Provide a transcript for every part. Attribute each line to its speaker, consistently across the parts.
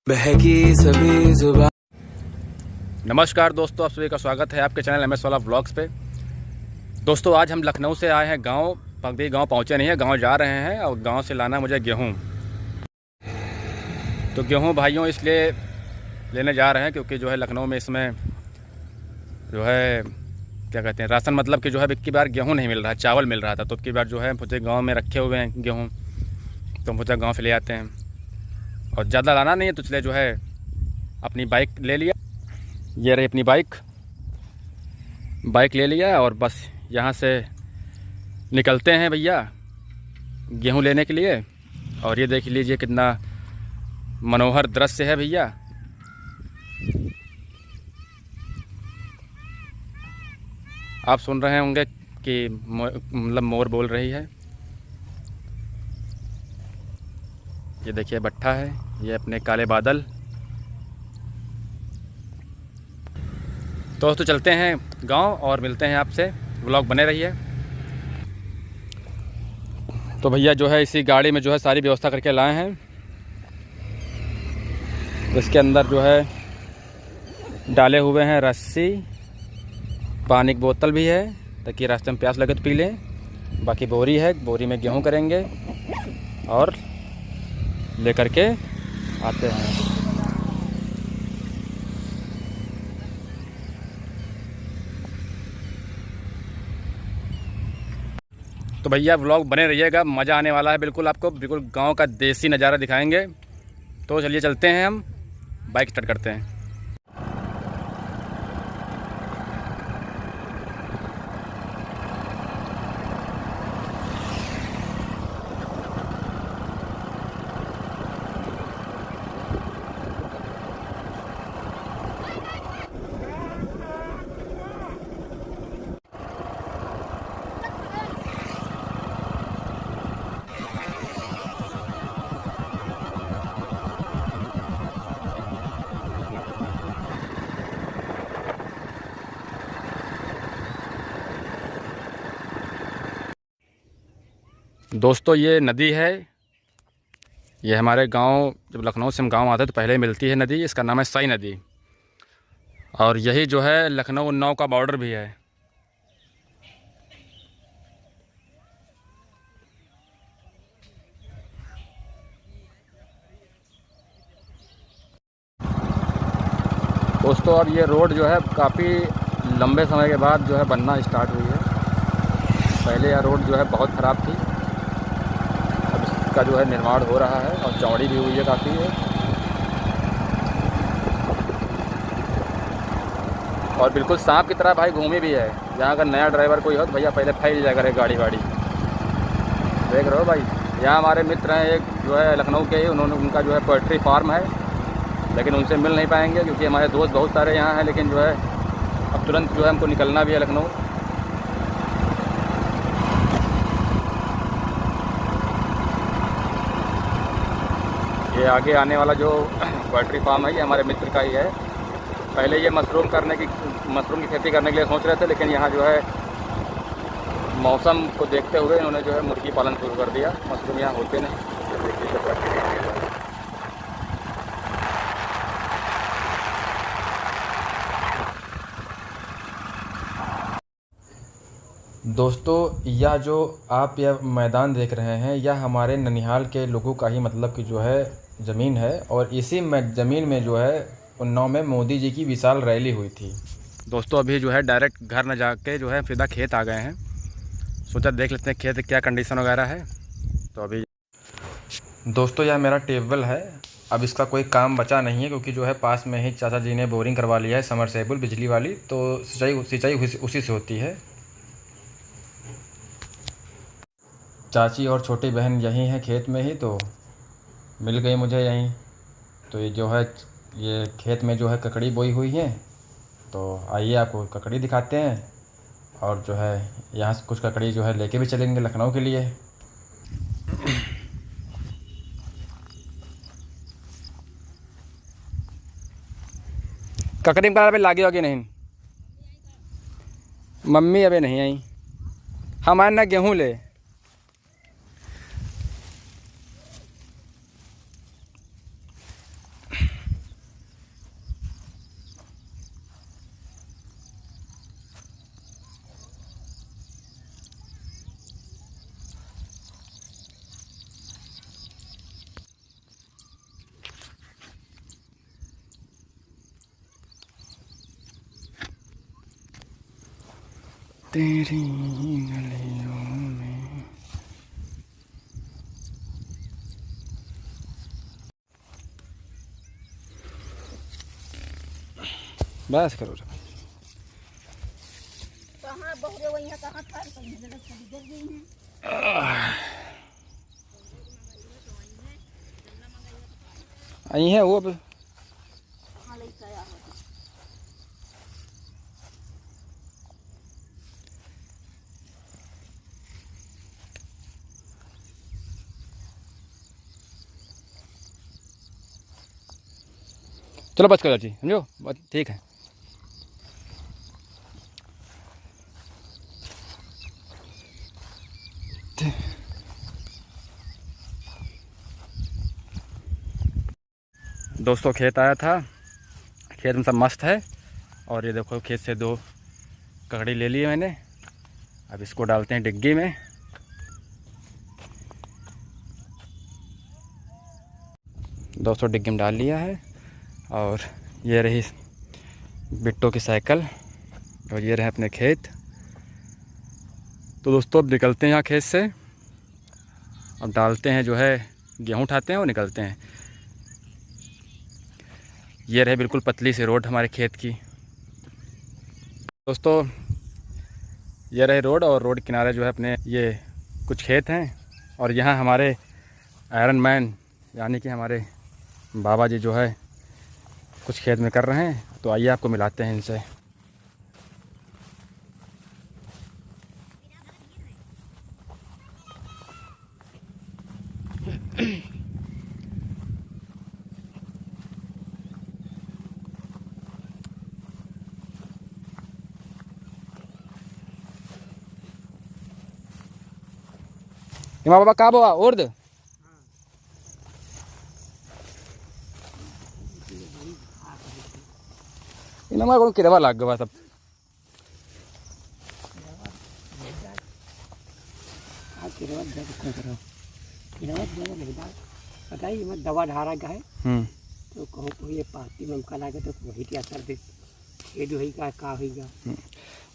Speaker 1: बहकी सभी जुबान।
Speaker 2: नमस्कार दोस्तों, आप सभी का स्वागत है आपके चैनल MS वाला व्लॉग्स पे। दोस्तों आज हम लखनऊ से आए हैं गांव। अभी गांव पहुंचे नहीं है, गांव जा रहे हैं और गांव से लाना मुझे गेहूं। तो गेहूं भाइयों इसलिए लेने जा रहे हैं क्योंकि जो है लखनऊ में इसमें जो है क्या कहते हैं राशन, मतलब कि जो है अब की बार गेहूँ नहीं मिल रहा है, चावल मिल रहा था। तो अब की बार जो है मुझे गाँव में रखे हुए हैं गेहूँ, तो मुझे गाँव से ले आते हैं। और ज़्यादा लाना नहीं है तो इसलिए जो है अपनी बाइक ले लिया। ये रही अपनी बाइक ले लिया और बस यहाँ से निकलते हैं भैया गेहूँ लेने के लिए। और ये देख लीजिए कितना मनोहर दृश्य है भैया। आप सुन रहे होंगे कि मतलब मोर बोल रही है। ये देखिए भट्ठा है, ये अपने काले बादल। तो चलते हैं गांव और मिलते हैं आपसे, व्लॉग बने रहिए। तो भैया जो है इसी गाड़ी में जो है सारी व्यवस्था करके लाए हैं। इसके अंदर जो है डाले हुए हैं रस्सी, पानी की बोतल भी है ताकि रास्ते में प्यास लगे तो पी लें। बाकी बोरी है, बोरी में गेहूं करेंगे और लेकर के आते हैं। तो भैया व्लॉग बने रहिएगा, मज़ा आने वाला है बिल्कुल आपको। बिल्कुल गांव का देसी नज़ारा दिखाएंगे। तो चलिए चलते हैं, हम बाइक स्टार्ट करते हैं। दोस्तों ये नदी है, ये हमारे गांव, जब लखनऊ से हम गांव आते हैं तो पहले मिलती है नदी। इसका नाम है सई नदी। और यही जो है लखनऊ उन्नाव का बॉर्डर भी है। दोस्तों और ये रोड जो है काफ़ी लंबे समय के बाद जो है बनना स्टार्ट हुई है। पहले यह रोड जो है बहुत ख़राब थी, अब इसका जो है निर्माण हो रहा है और चौड़ी भी हुई है काफ़ी है। और बिल्कुल सांप की तरह भाई घूमी भी है। यहाँ अगर नया ड्राइवर कोई हो तो भैया पहले फैल जाया करे गाड़ी वाड़ी। देख रहे हो भाई, यहाँ हमारे मित्र हैं एक जो है लखनऊ के ही, उनका जो है पोल्ट्री फार्म है, लेकिन उनसे मिल नहीं पाएंगे क्योंकि हमारे दोस्त बहुत सारे यहाँ हैं। लेकिन जो है अब तुरंत जो है हमको निकलना भी है लखनऊ। ये आगे आने वाला जो पोल्ट्री फार्म है ये हमारे मित्र का ही है। पहले ये मशरूम की खेती करने के लिए सोच रहे थे, लेकिन यहाँ जो है मौसम को देखते हुए इन्होंने जो है मुर्गी पालन शुरू कर दिया। मशरूम यहाँ होते नहीं। दोस्तों यह जो आप यह मैदान देख रहे हैं यह हमारे ननिहाल के लोगों का ही मतलब कि जो है ज़मीन है। और इसी ज़मीन में जो है उन्नाव में मोदी जी की विशाल रैली हुई थी। दोस्तों अभी जो है डायरेक्ट घर न जाके जो है सीधा खेत आ गए हैं। सोचा देख लेते हैं खेत क्या कंडीशन वगैरह है। तो अभी दोस्तों यह मेरा ट्यूबवेल है। अब इसका कोई काम बचा नहीं है क्योंकि जो है पास में ही चाचा जी ने बोरिंग करवा लिया है, समरसेबुल बिजली वाली। तो सिंचाई उसी से होती है। चाची और छोटी बहन यहीं हैं खेत में ही, तो मिल गई मुझे यहीं। तो ये जो है ये खेत में जो है ककड़ी बोई हुई है। तो आइए आपको ककड़ी दिखाते हैं। और जो है यहाँ से कुछ ककड़ी जो है लेके भी चलेंगे लखनऊ के लिए। ककड़ी में अभी लागे होगी नहीं, मम्मी अभी नहीं आई। हम आए ना गेहूँ ले। तेरी गलियों में। बस करो
Speaker 3: कहाँ बहुरे वही कहाँ था कहीं जगह गिर गई हैं।
Speaker 2: आई है वो अब।
Speaker 3: कहाँ लेके आया हो?
Speaker 2: चलो बस करो जी, समझो बस ठीक है। दोस्तों खेत आया था, खेत में सब मस्त है। और ये देखो खेत से 2 ककड़ी ले लिए मैंने। अब इसको डालते हैं डिग्गी में। दोस्तों डिग्गी में डाल लिया है। और ये रही बिट्टो की साइकिल और ये रहे अपने खेत। तो दोस्तों अब निकलते हैं यहाँ खेत से। अब डालते हैं जो है गेहूँ उठाते हैं और निकलते हैं। ये रहे बिल्कुल पतली सी रोड हमारे खेत की। दोस्तों ये रहे रोड और रोड किनारे जो है अपने ये कुछ खेत हैं। और यहाँ हमारे आयरन मैन यानी कि हमारे बाबा जी जो है कुछ खेत में कर रहे हैं। तो आइए आपको मिलाते हैं इनसे। इमा बाबा कहाँ बोआ उर्द इनमा को किरवा लाग गवा सब।
Speaker 4: दवा ढारा गए तो कहूँ को ये पाती में हमका लागे तो वही क्या असर दे खेद होगा का होगा।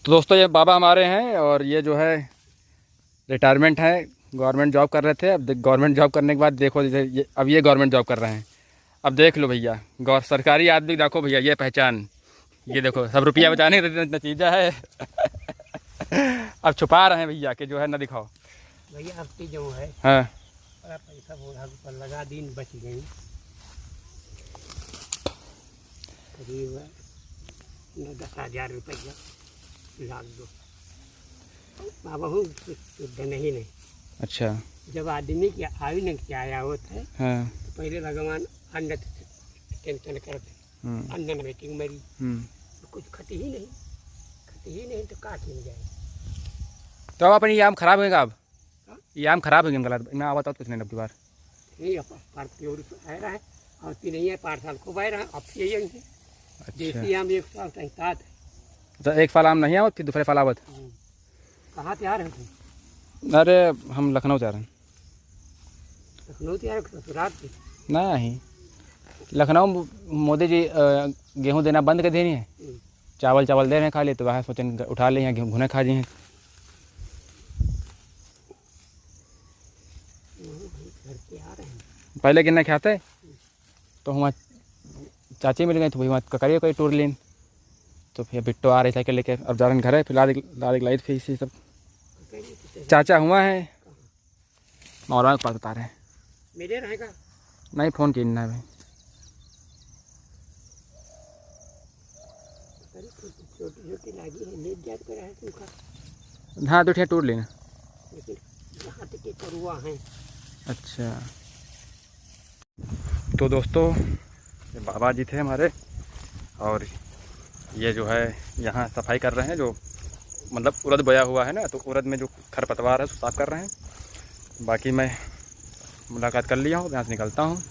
Speaker 2: तो दोस्तों ये बाबा हमारे हैं और ये जो है रिटायरमेंट है, गवर्नमेंट जॉब कर रहे थे। अब गवर्नमेंट जॉब करने के बाद देखो जैसे अब ये गवर्नमेंट जॉब कर रहे हैं। अब देख लो भैया सरकारी आदमी देखो भैया ये पहचान, ये देखो सब रुपया बचाने का नतीजा है। अब छुपा रहे हैं भैया कि जो है ना दिखाओ
Speaker 4: भैया हफ्ते जो है
Speaker 2: हाँ
Speaker 4: बड़ा पैसा बोला पर लगा दिन बच गई करीब 10,000 रुपया लाग दो बाबा हूँ शुद्ध नहीं।
Speaker 2: अच्छा
Speaker 4: जब आदमी की आयु न क्या आया होता है
Speaker 2: हाँ
Speaker 4: तो पहले भगवान अन्न टेंशन करते अन्न मीटिंग मरी तो कुछ खती ही नहीं तो काट मिल जाए।
Speaker 2: तो अब अपनी ये आम खराब होगा। अब ये आम खराब होगी गलत मैं आवा तो कुछ नहीं अब की बार
Speaker 4: नहीं पार प्योर आ रहा है और नहीं है 5 साल को बह रहा है अब यही है। देसी आम 1 साल तैतात है।
Speaker 2: अच्छा एक फल आम नहीं आवत फिर दूसरे फल आवत।
Speaker 4: कहाँ तैयार है तुम?
Speaker 2: अरे हम लखनऊ जा रहे हैं।
Speaker 4: लखनऊ तैयार ससुराल की
Speaker 2: नहीं लखनऊ मोदी जी गेहूँ देना बंद कर देनी है, चावल दे रहे हैं खाली। तो वहाँ सोचें उठा ले यहाँ घुने खा जी हैं।
Speaker 4: घर पे आ रहे हैं
Speaker 2: पहले गिनने खाते तो वहाँ चाची मिल गई तो वहाँ ककरिए कोई टूर लीन। तो फिर बिट्टो आ रही साइकिल लेके अब जा रहे घर है। फिर लाद लाई फिर इसी सब चाचा हुआ है मौलाना के पास बता रहे हैं।
Speaker 4: मेरे रहेगा
Speaker 2: नहीं फ़ोन की ना भाई
Speaker 4: छोटी लागी है ले जात कर है तुमका।
Speaker 2: हाँ तो ठीक टूर लेना
Speaker 4: लेकिन यहाँ तक के करुआ हैं।
Speaker 2: अच्छा तो दोस्तों ये बाबा जी थे हमारे और ये जो है यहाँ सफाई कर रहे हैं। जो मतलब उड़द बोया हुआ है ना तो उड़द में जो खरपतवार है उसको साफ़ कर रहे हैं। बाकी मैं मुलाकात कर लिया हूँ यहाँ से निकलता हूँ।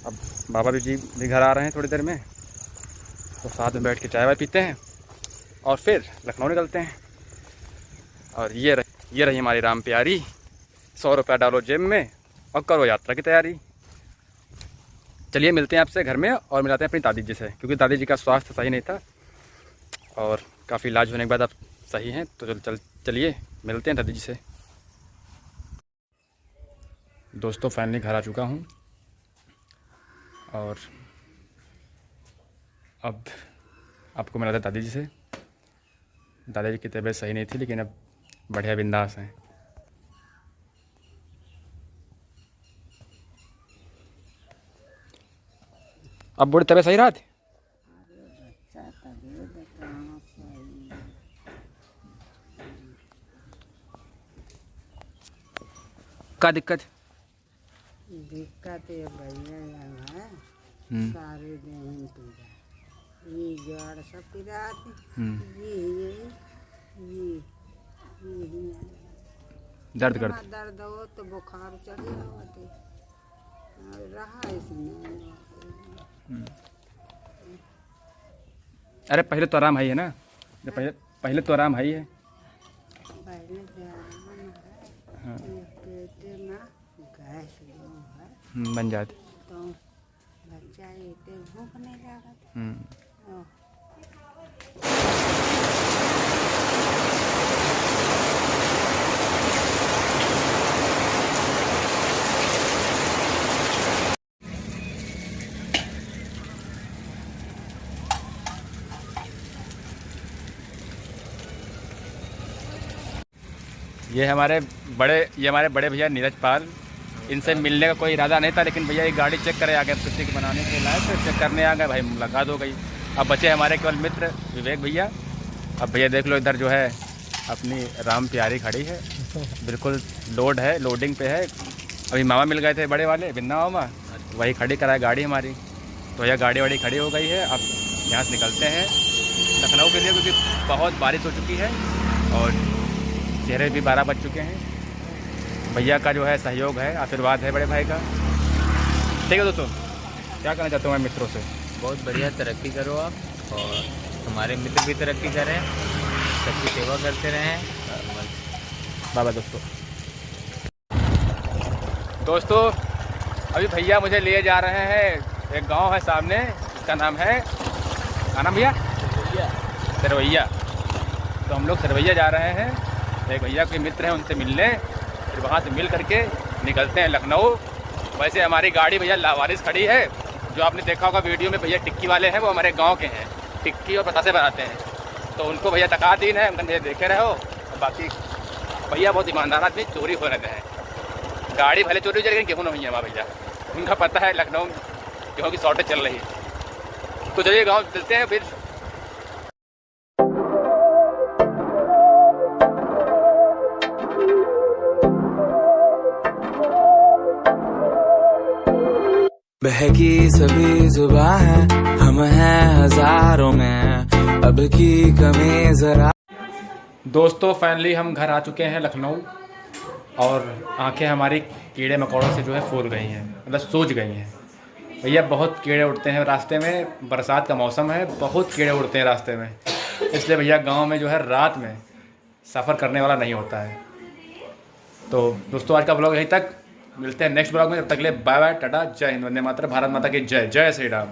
Speaker 2: अब बाबा जी भी घर आ रहे हैं थोड़ी देर में तो साथ में बैठ के चाय वाय पीते हैं और फिर लखनऊ निकलते हैं। और ये रही हमारी राम प्यारी। 100 रुपया डालो जेब में और करो यात्रा की तैयारी। चलिए मिलते हैं आपसे घर में और मिलाते हैं अपनी दादी जी से क्योंकि दादी जी का स्वास्थ्य सही नहीं था और काफ़ी इलाज होने के बाद अब सही हैं। तो चलिए मिलते हैं दादी जी से। दोस्तों फाइनली घर आ चुका हूँ और अब आपको मिला था दादी जी से। दादाजी की तबीयत सही नहीं थी लेकिन अब बढ़िया बिंदास हैं। अब बड़ी तबीयत सही रहा थी। क्या दिक्कत
Speaker 5: दिक्कत ये भैया है सारे दिन पीड़ा ये जड़ सब पीड़ा आती ये
Speaker 2: दर्द करते
Speaker 5: दर्द हो तो बुखार चढ़ी होती रहा इसमें।
Speaker 2: अरे पहले तो आराम है ना, पहले तो आराम है।
Speaker 5: पहले से आराम है।
Speaker 2: हाँ।
Speaker 5: पेट में गैस है
Speaker 2: बन जाते
Speaker 5: तो बच्चा इतने भूख नहीं लगता।
Speaker 2: ये हमारे बड़े भैया नीरज पाल। इनसे मिलने का कोई इरादा नहीं था लेकिन भैया ये गाड़ी चेक करे आ गए, किसी की बनाने के लायक तो चेक करने आ गए। भाई मुलाकात हो गई। अब बचे हमारे केवल मित्र विवेक भैया। अब भैया देख लो इधर जो है अपनी राम प्यारी खड़ी है, बिल्कुल लोड है, लोडिंग पे है। अभी मामा मिल गए थे बड़े वाले बिन्ना मामा, वही खड़ी कराए गाड़ी हमारी। तो भैया गाड़ी वाड़ी खड़ी हो गई है। अब यहाँ से निकलते हैं लखनऊ के लिए क्योंकि बहुत बारिश हो चुकी है और चेहरे भी 12 बज चुके हैं। भैया का जो है सहयोग है, आशीर्वाद है बड़े भाई का। ठीक है दोस्तों, क्या कहना चाहता हूँ मैं मित्रों से।
Speaker 1: बहुत बढ़िया तरक्की करो आप और हमारे मित्र भी तरक्की करें, सबकी सेवा करते रहें।
Speaker 2: बाबा दोस्तों अभी भैया मुझे लिए जा रहे हैं एक गांव है सामने, इसका नाम है, क्या नाम भैया? सरवैया। तो हम लोग सरवैया जा रहे हैं, एक भैया के मित्र हैं उनसे मिलने, फिर वहाँ से मिल करके निकलते हैं लखनऊ। वैसे हमारी गाड़ी भैया लावारिस खड़ी है, जो आपने देखा होगा वीडियो में। भैया टिक्की वाले हैं, वो हमारे गांव के हैं, टिक्की और पतासे बनाते हैं। तो उनको भैया तकादीन है, उनका भैया देखे रहे हो। बाकी भैया बहुत ईमानदार आदमी, चोरी हो रहते हैं। गाड़ी भले चोरी हो जाए लेकिन गेहूँ नहीं है हमारा भैया, उनका पता है लखनऊ गेहूँ की शॉर्टेज चल रही है। तो चलिए गाँव चलते हैं फिर।
Speaker 1: बहकी सभी जुबां है, हम हैं हजारों में, अब की कमी जरा।
Speaker 2: दोस्तों फाइनली हम घर आ चुके हैं लखनऊ और आंखें हमारी कीड़े मकोड़ों से जो है फूल गई हैं, मतलब सूज गई हैं। भैया बहुत कीड़े उड़ते हैं रास्ते में, बरसात का मौसम है, बहुत कीड़े उड़ते हैं रास्ते में। इसलिए भैया गांव में जो है रात में सफ़र करने वाला नहीं होता है। तो दोस्तों आज का ब्लॉग यहीं तक, मिलते हैं नेक्स्ट ब्लॉग में। तब तक के लिए बाय बाय, टाटा, जय हिंद, वंदे मातरम, भारत माता की जय, जय श्री राम।